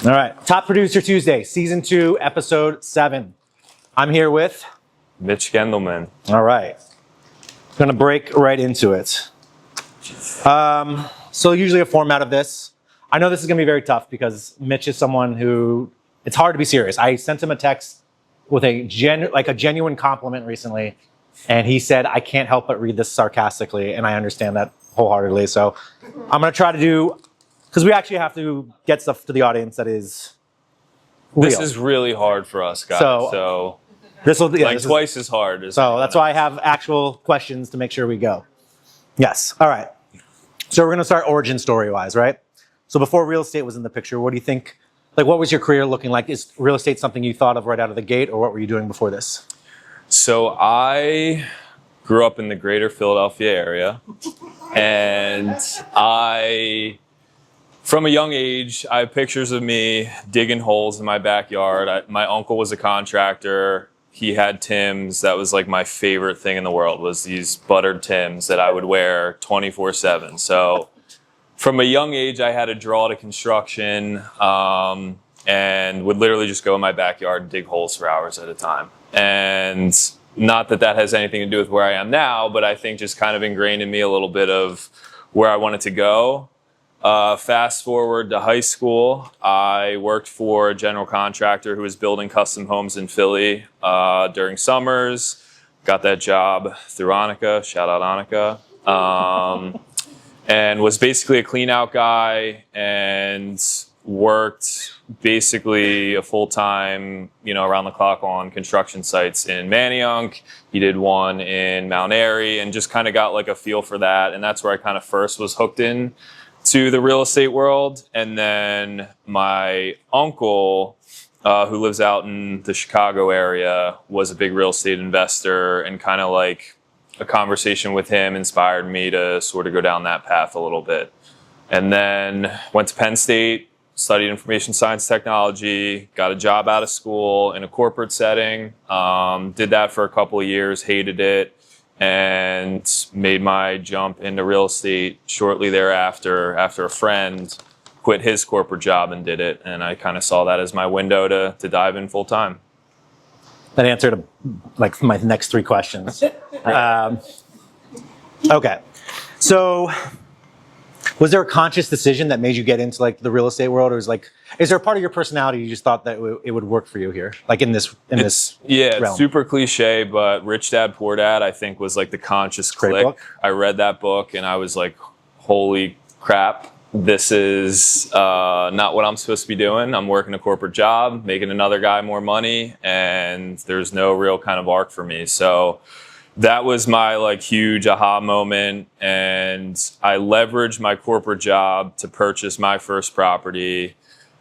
All right, Top Producer Tuesday, Season 2, Episode 7. I'm here with Mitch Gendelman. All right, gonna break right into it. So usually a format of this, I know this is gonna be very tough because Mitch is someone who, it's hard to be serious. I sent him a text with a genuine compliment recently, and he said, I can't help but read this sarcastically, and I understand that wholeheartedly. So I'm gonna try to do, because we actually have to get stuff to the audience that is real. This is really hard for us, guys. So this will be twice as hard. So that's why I have actual questions to make sure we go. Yes. All right. So we're going to start origin story-wise, right? So before real estate was in the picture, what do you think, like what was your career looking like? Is real estate something you thought of right out of the gate, or what were you doing before this? So I grew up in the greater Philadelphia area, and from a young age, I have pictures of me digging holes in my backyard. My uncle was a contractor. He had Timbs. That was like my favorite thing in the world, was these buttered Timbs that I would wear 24/7. So from a young age, I had a draw to construction, and would literally just go in my backyard and dig holes for hours at a time. And not that that has anything to do with where I am now, but I think just kind of ingrained in me a little bit of where I wanted to go. Fast forward to high school, I worked for a general contractor who was building custom homes in Philly during summers. Got that job through Annika, shout out Annika, and was basically a clean out guy and worked basically a full-time, around the clock on construction sites in Manayunk. He did one in Mount Airy, and just kind of got like a feel for that. And that's where I kind of first was hooked in to the real estate world. And then my uncle, who lives out in the Chicago area, was a big real estate investor, and kind of like a conversation with him inspired me to sort of go down that path a little bit. And then went to Penn State, studied information science technology, got a job out of school in a corporate setting, did that for a couple of years, hated it, and made my jump into real estate shortly thereafter, after a friend quit his corporate job and did it. And I kind of saw that as my window to dive in full time. That answered like my next three questions. Okay. So was there a conscious decision that made you get into like the real estate world, or is there a part of your personality you just thought that it would work for you here, like in this realm? It's super cliche, but Rich Dad Poor Dad, I think, was like the conscious click. Book. I read that book and I was like, holy crap, this is not what I'm supposed to be doing. I'm working a corporate job, making another guy more money, and there's no real kind of arc for me. So that was my like huge aha moment, and I leveraged my corporate job to purchase my first property.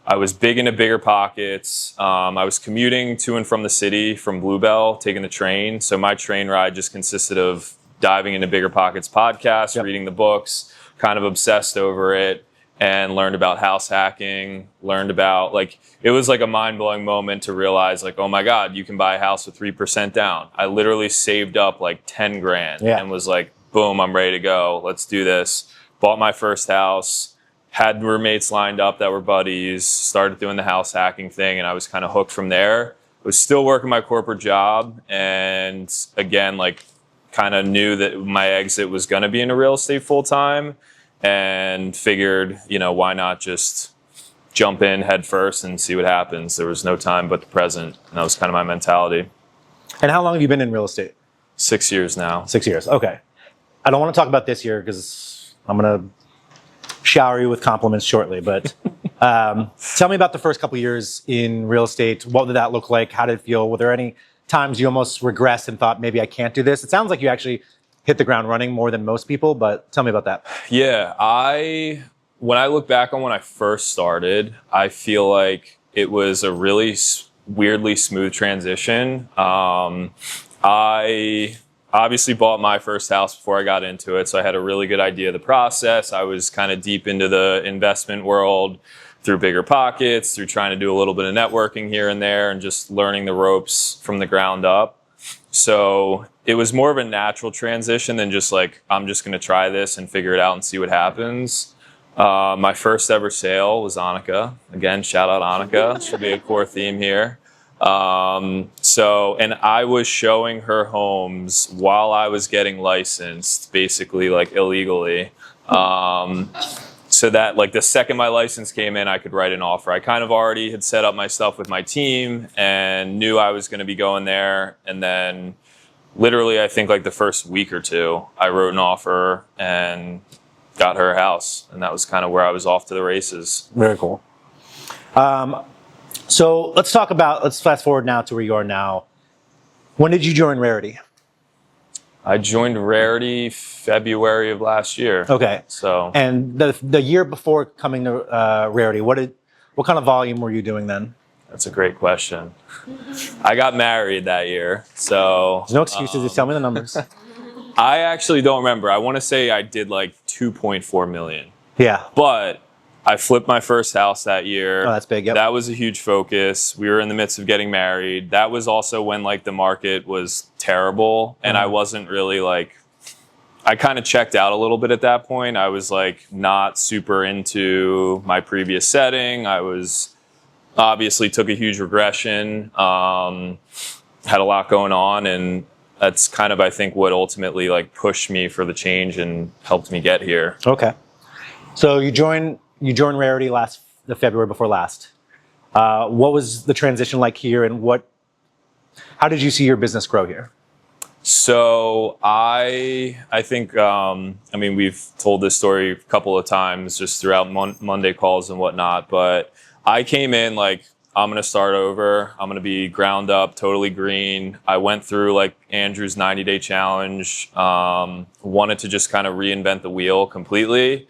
I was big into bigger pockets. I was commuting to and from the city from Bluebell, taking the train. So my train ride just consisted of diving into Bigger Pockets podcast, reading the books, kind of obsessed over it, and learned about house hacking, learned about it was like a mind-blowing moment to realize like, oh my God, you can buy a house with 3% down. I literally saved up like 10 grand and was like, boom, I'm ready to go. Let's do this. Bought my first house, had roommates lined up that were buddies, started doing the house hacking thing, and I was kind of hooked from there. I was still working my corporate job, and again, kind of knew that my exit was going to be into real estate full time, and figured, why not just jump in head first and see what happens. There was no time but the present, and that was kind of my mentality. And how long have you been in real estate? 6 years now. 6 years. Okay. I don't want to talk about this year because I'm going to shower you with compliments shortly, but tell me about the first couple of years in real estate. What did that look like? How did it feel? Were there any times you almost regressed and thought, maybe I can't do this? It sounds like you actually hit the ground running more than most people, but tell me about that. Yeah, when I look back on when I first started, I feel like it was a really weirdly smooth transition. I obviously bought my first house before I got into it, so I had a really good idea of the process. I was kind of deep into the investment world through Bigger Pockets, through trying to do a little bit of networking here and there, and just learning the ropes from the ground up. So it was more of a natural transition than just like, I'm just going to try this and figure it out and see what happens. My first ever sale was Annika. Again, shout out Annika. Should be a core theme here. And I was showing her homes while I was getting licensed, basically like illegally. So that like the second my license came in, I could write an offer. I kind of already had set up my stuff with my team and knew I was going to be going there. And then literally, I think like the first week or two, I wrote an offer and got her a house. And that was kind of where I was off to the races. Very cool. So let's fast forward now to where you are now. When did you join Rarity? I joined Rarity February of last year. Okay. So, and the year before coming to Rarity, what kind of volume were you doing then? that's a great question. I got married that year, so There's no excuses. Just tell me the numbers. I actually don't remember. I want to say I did like 2.4 million, Yeah. but I flipped my first house that year. Oh, that's big. Yep. That was a huge focus. We were in the midst of getting married. That was also when like the market was terrible, and I wasn't really like. I kind of checked out a little bit at that point. I was like not super into my previous setting. I was obviously took a huge regression, had a lot going on, and that's kind of I think what ultimately like pushed me for the change and helped me get here. Okay. So you joined Rarity the February before last. What was the transition like here, and how did you see your business grow here? So I think I mean we've told this story a couple of times just throughout Monday calls and whatnot, but I came in like I'm gonna start over. I'm gonna be ground up, totally green. I went through like Andrew's 90-day challenge. Wanted to just kind of reinvent the wheel completely,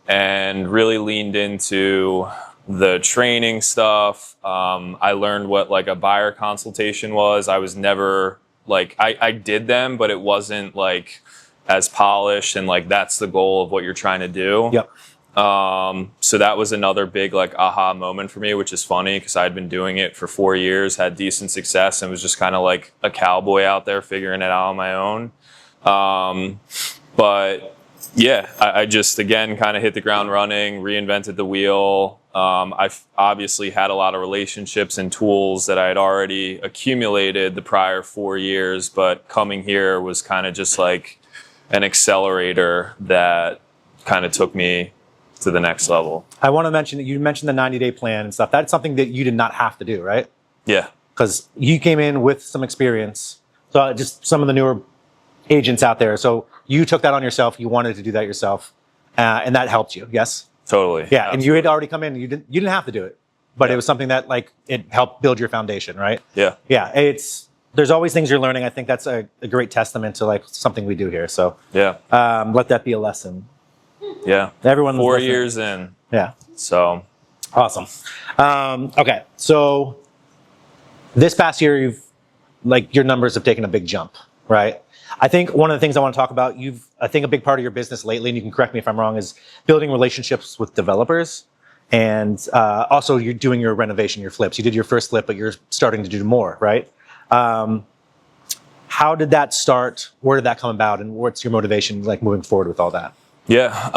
and really leaned into the training stuff. I learned what like a buyer consultation was. I was never like I did them, but it wasn't like as polished and like that's the goal of what you're trying to do. Yep. So that was another big like aha moment for me, which is funny because I'd been doing it for 4 years, had decent success, and was just kind of like a cowboy out there figuring it out on my own. But yeah, I just again kind of hit the ground running, reinvented the wheel. I've obviously had a lot of relationships and tools that I had already accumulated the prior 4 years, but coming here was kind of just like an accelerator that kind of took me to the next level. I want to mention that you mentioned the 90-day plan and stuff. That's something that you did not have to do, right? Yeah. Because you came in with some experience. So just some of the newer agents out there. So you took that on yourself. You wanted to do that yourself, and that helped you. Yes. Totally. Yeah. Absolutely. And you had already come in. You didn't have to do it, but it was something that like it helped build your foundation, right? Yeah. Yeah. There's always things you're learning. I think that's a great testament to like something we do here. So yeah. Let that be a lesson. Yeah. Everyone. 4 years in. Yeah. So awesome. Okay. So this past year, your numbers have taken a big jump, right? I think one of the things I want to talk about, I think a big part of your business lately, and you can correct me if I'm wrong, is building relationships with developers. And also you're doing your renovation, your flips. You did your first flip, but you're starting to do more, right? How did that start? Where did that come about? And what's your motivation like moving forward with all that? yeah,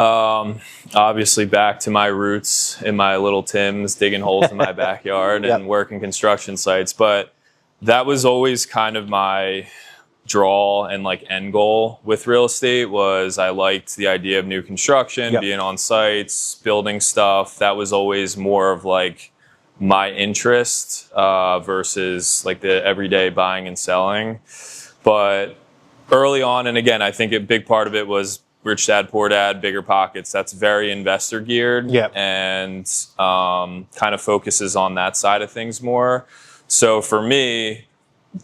obviously back to my roots in my little Tim's, digging holes in my backyard and working construction sites. But that was always kind of my draw and like end goal with real estate was I liked the idea of new construction, being on sites, building stuff. That was always more of like my interest versus like the everyday buying and selling. But early on, and again, I think a big part of it was Rich Dad, Poor Dad, Bigger Pockets. That's very investor geared and kind of focuses on that side of things more. So for me,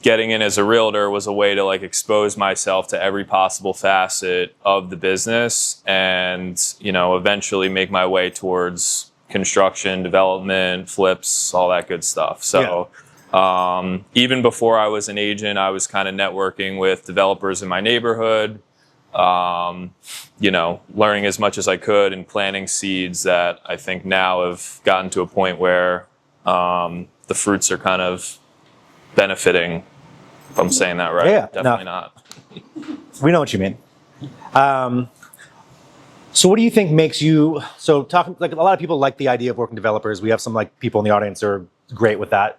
getting in as a realtor was a way to like expose myself to every possible facet of the business and, you know, eventually make my way towards construction, development, flips, all that good stuff. So even before I was an agent, I was kind of networking with developers in my neighborhood, you know, learning as much as I could and planting seeds that I think now have gotten to a point where the fruits are kind of benefiting, if I'm saying that right. Yeah, definitely not. We know what you mean. So what do you think makes you, so talking, like a lot of people like the idea of working developers. We have some like people in the audience who are great with that.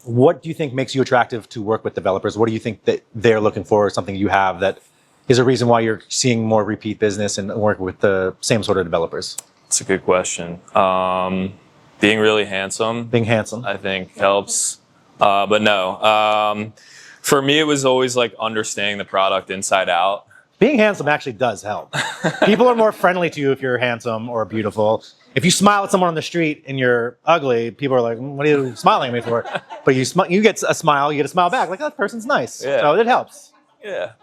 What do you think makes you attractive to work with developers? What do you think that they're looking for, or something you have that is a reason why you're seeing more repeat business and working with the same sort of developers? It's a good question. Being really handsome. Being handsome. I think helps. But no, for me, it was always like understanding the product inside out. Being handsome actually does help. People are more friendly to you if you're handsome or beautiful. If you smile at someone on the street and you're ugly, people are like, "What are you smiling at me for?" But you get a smile, you get a smile back. Like, that person's nice. Yeah. So it helps. Yeah.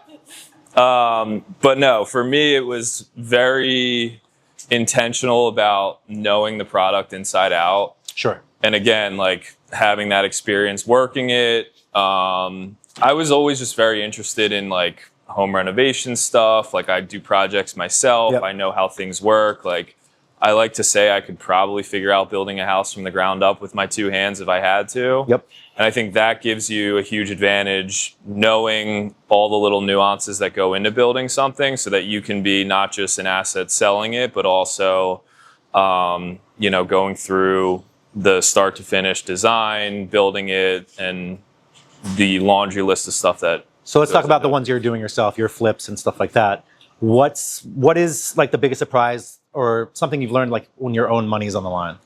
But no, for me, it was very intentional about knowing the product inside out. Sure. And again, like having that experience working it. I was always just very interested in like home renovation stuff. Like I do projects myself. Yep. I know how things work. Like I like to say I could probably figure out building a house from the ground up with my two hands if I had to. Yep. And I think that gives you a huge advantage, knowing all the little nuances that go into building something, so that you can be not just an asset selling it, but also, going through the start to finish design, building it, and the laundry list of stuff that. So let's talk about the ones you're doing yourself, your flips and stuff like that. What is like the biggest surprise or something you've learned like when your own money's on the line?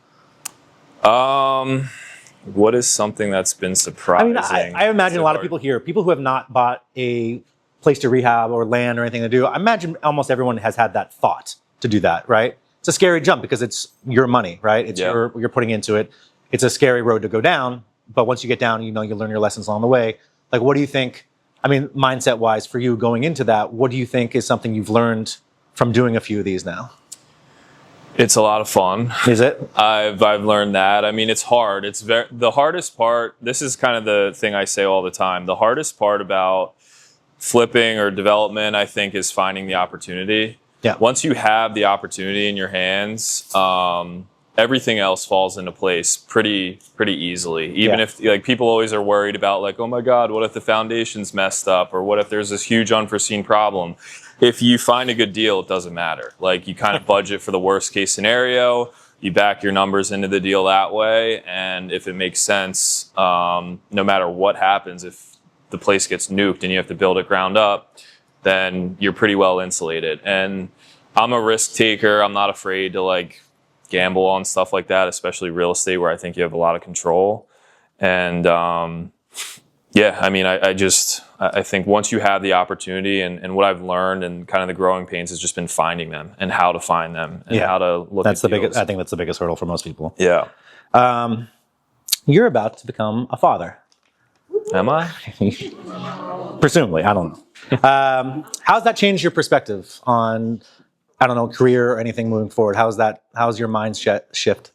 What is something that's been surprising? I imagine a lot of people here, people who have not bought a place to rehab or land or anything to do, I imagine almost everyone has had that thought to do that, right? It's a scary jump because it's your money, right? It's you're putting into it. It's a scary road to go down, but once you get down, you learn your lessons along the way. Like, what do you think, mindset wise for you going into that, what do you think is something you've learned from doing a few of these now? It's a lot of fun. Is it? I've learned that. It's hard. It's the hardest part. This is kind of the thing I say all the time. The hardest part about flipping or development, I think, is finding the opportunity. Yeah. Once you have the opportunity in your hands, everything else falls into place pretty easily. Even if like people always are worried about like, oh my God, what if the foundation's messed up, or what if there's this huge unforeseen problem? If you find a good deal, it doesn't matter. Like you kind of budget for the worst case scenario, you back your numbers into the deal that way, and if it makes sense, no matter what happens, if the place gets nuked and you have to build it ground up, then you're pretty well insulated. And I'm a risk taker. I'm not afraid to like gamble on stuff like that, especially real estate where I think you have a lot of control. And I think once you have the opportunity, and what I've learned and kind of the growing pains has just been finding them and how to find them and how to look at deals. I think that's the biggest hurdle for most people. Yeah. You're about to become a father. Am I? Presumably, I don't know. How's that changed your perspective on, career or anything moving forward? How's your mind shifted?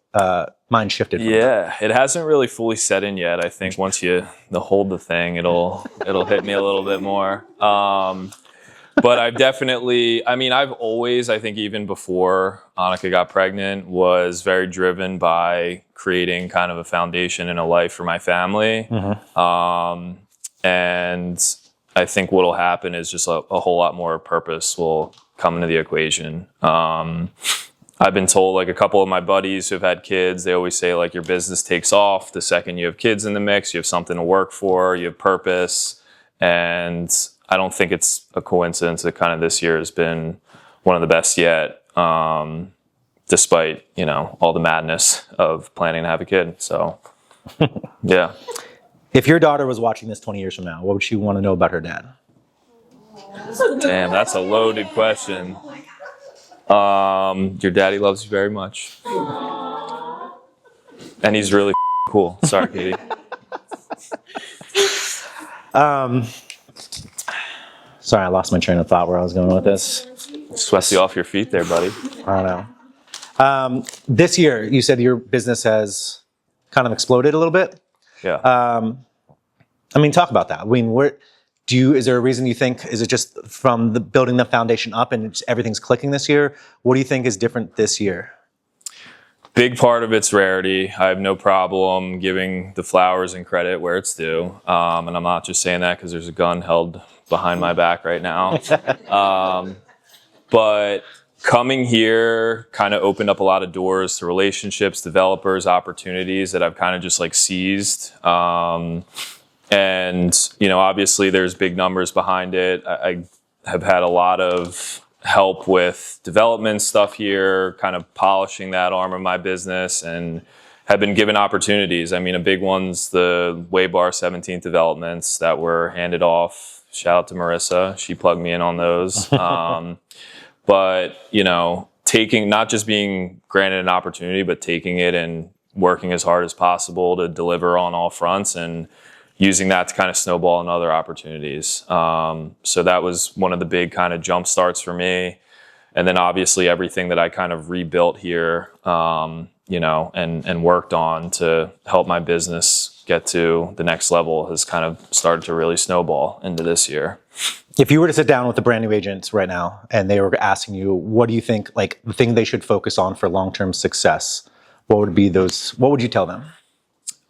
Yeah, it hasn't really fully set in yet. I think once you hold the thing, it'll hit me a little bit more. But I've definitely, I've always, I think even before Annika got pregnant, was very driven by creating kind of a foundation and a life for my family. Mm-hmm. And I think what'll happen is just a whole lot more purpose will come into the equation. I've been told, like a couple of my buddies who've had kids, they always say like your business takes off the second you have kids in the mix, you have something to work for, you have purpose. And I don't think it's a coincidence that kind of this year has been one of the best yet, despite, all the madness of planning to have a kid. So, yeah. If your daughter was watching this 20 years from now, what would she want to know about her dad? Damn, that's a loaded question. Your daddy loves you very much. And he's really cool. Sorry, Katie. Sorry, I lost my train of thought where I was going with this. Sweaty off your feet there, buddy. I don't know. This year, you said your business has kind of exploded a little bit. Yeah. Talk about that. Is there a reason you think, is it just from the building the foundation up and everything's clicking this year? What do you think is different this year? Big part of it's Rarity. I have no problem giving the flowers and credit where it's due. And I'm not just saying that because there's a gun held behind my back right now. But coming here kind of opened up a lot of doors to relationships, developers, opportunities that I've kind of just like seized. And, you know, obviously there's big numbers behind it. I have had a lot of help with development stuff here, kind of polishing that arm of my business, and have been given opportunities. I mean, a big one's the Waybar 17th developments that were handed off. Shout out to Marissa. She plugged me in on those. But, you know, not just being granted an opportunity, but taking it and working as hard as possible to deliver on all fronts and using that to kind of snowball in other opportunities. So that was one of the big kind of jump starts for me. And then obviously everything that I kind of rebuilt here, you know, and worked on to help my business get to the next level has kind of started to really snowball into this year. If you were to sit down with the brand new agents right now and they were asking you, what do you think, like the thing they should focus on for long-term success, what would you tell them?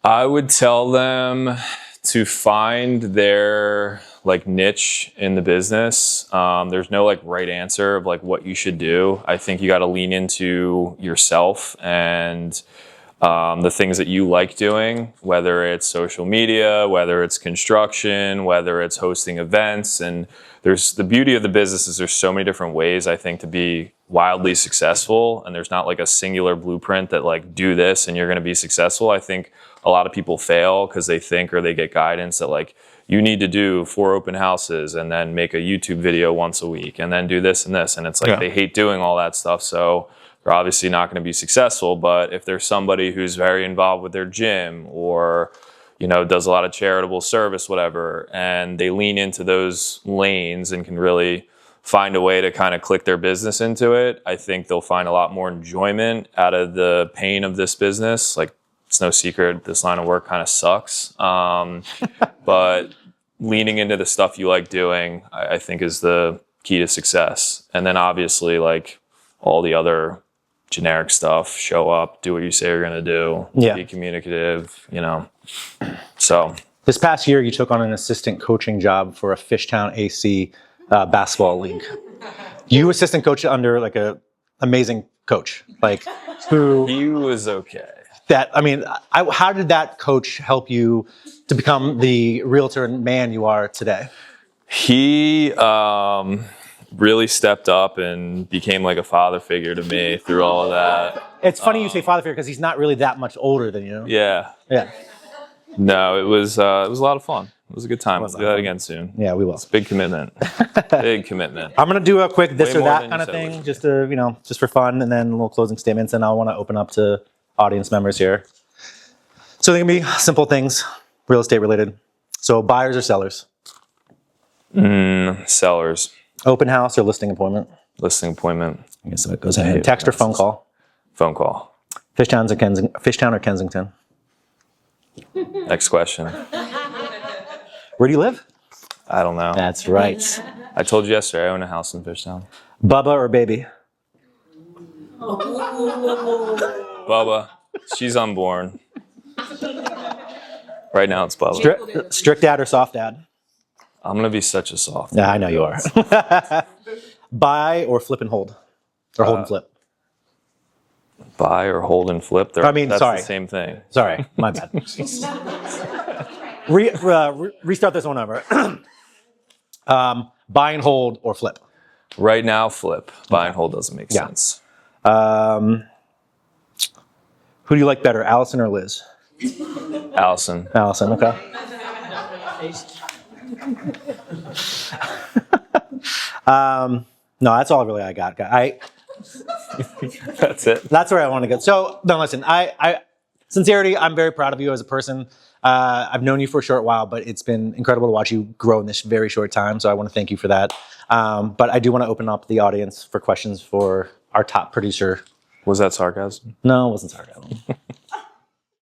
I would tell them to find their like niche in the business. There's no like right answer of like what you should do. I think you got to lean into yourself and the things that you like doing, whether it's social media, whether it's construction, whether it's hosting events. And there's the beauty of the business is there's so many different ways, I think, to be wildly successful. And there's not like a singular blueprint that like do this and you're going to be successful. I think a lot of people fail because they think or they get guidance that like you need to do 4 open houses and then make a YouTube video once a week and then do this and this. And it's like they hate doing all that stuff. So they're obviously not going to be successful. But if there's somebody who's very involved with their gym or, you know, does a lot of charitable service, whatever, and they lean into those lanes and can really find a way to kind of click their business into it, I think they'll find a lot more enjoyment out of the pain of this business. Like, it's no secret, this line of work kind of sucks. But leaning into the stuff you like doing, I think is the key to success. And then obviously like all the other generic stuff, show up, do what you say you're going to do, be communicative, you know. So this past year, you took on an assistant coaching job for a Fishtown AC basketball league. You assistant coach under like a amazing coach, like who he was okay. How did that coach help you to become the realtor and man you are today? He really stepped up and became like a father figure to me through all of that. It's funny you say father figure because he's not really that much older than you. Yeah. No, it was a lot of fun. It was a good time. Let's do that again soon. Yeah, we will. It's a big commitment. Big commitment. I'm going to do a quick this Way or more that than kind you of said thing, just to, you know, just for fun, and then little closing statements, and I want to open up to audience members here. So they can be simple things, real estate related. So buyers or sellers? Sellers. Open house or listing appointment? Listing appointment. I guess that goes ahead. Text or phone call? Phone call. Fishtown or Kensington? Next question. Where do you live? I don't know. That's right. I told you yesterday I own a house in Fishtown. Bubba or baby? Bubba. She's unborn. Right now it's Bubba. Strict dad or soft dad? I'm going to be such a soft. Yeah, I know you are. Buy or flip and hold? Or hold and flip? Buy or hold and flip? That's sorry. the same thing. Sorry, my bad. Restart this one over. Buy and hold or flip? Right now, flip. Buy and hold doesn't make sense. Who do you like better, Allison or Liz? Allison. Allison, okay. No, that's all really I got. That's it. That's where I want to go. So, no, listen, sincerity, I'm very proud of you as a person. I've known you for a short while, but it's been incredible to watch you grow in this very short time. So I want to thank you for that. But I do want to open up the audience for questions for our top producer. Was that sarcasm? No, it wasn't sarcasm.